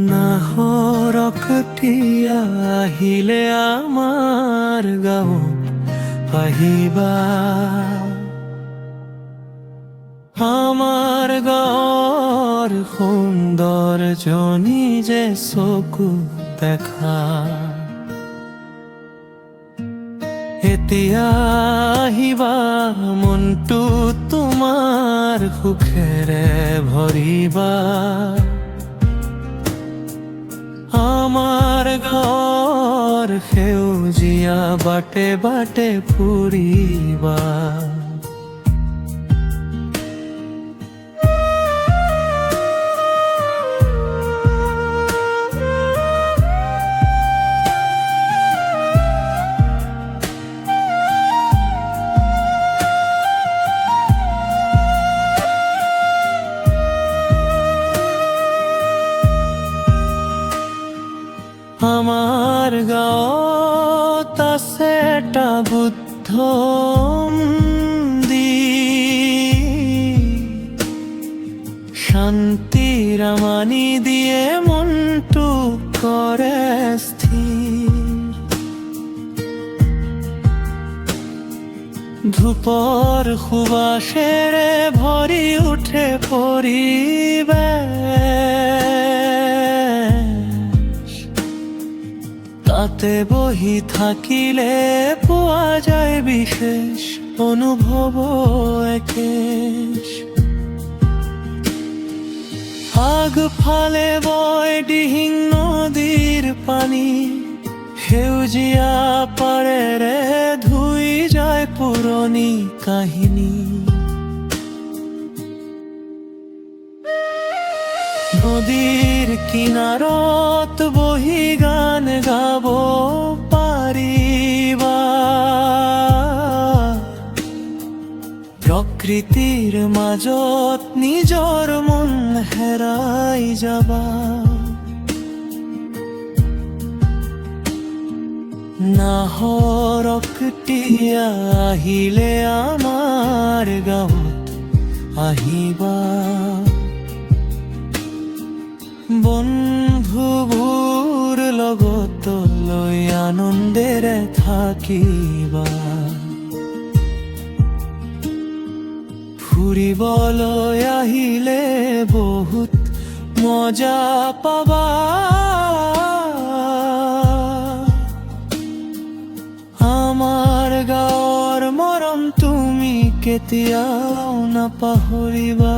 নাহৰকটীয়া আহিলে আমাৰ গাঁৱত আহিবা। আমাৰ গাঁৱৰ সৌন্দৰ্যনি যে চকু দেখা। এতিয়া আহিবা, মনটো তোমাৰ সুখেৰে ভৰিবা। আমাৰ গাঁৱৰ সেউজীয়া বাটে বাটে ফুৰিবা। আমাৰ গাঁৱত আছে এটা বুদ্ধ মন্দিৰ, শান্তিৰ আমানি দিয়ে মনটো কৰে স্থিৰ। ধূপৰ সুবাসেৰে ভৰি উঠে পৰিবেশ। তাতে বহি থাকিলে পোৱা যায় বিশেষ অনুভৱ একেশ। আগফালে বয় দিহিং নদীৰ পানী, সেউজীয়া পাৰেৰে ধুই যায় পুৰণি কাহিনী। নদীৰ কিনাৰত বহি গান গাব পাৰিবা। প্ৰকৃতিৰ মাজত নিজৰ মন হেৰাই যাবা। নাহৰকটীয়া আহিলে আমাৰ গাঁৱত আহিবা। বন্ধুবোৰ লগত লৈ আনন্দেৰে থাকিবা। ফুৰিবলৈ আহিলে বহুত মজা পাবা। আমাৰ গাঁৱৰ মৰম তুমি কেতিয়াও নাপাহৰিবা।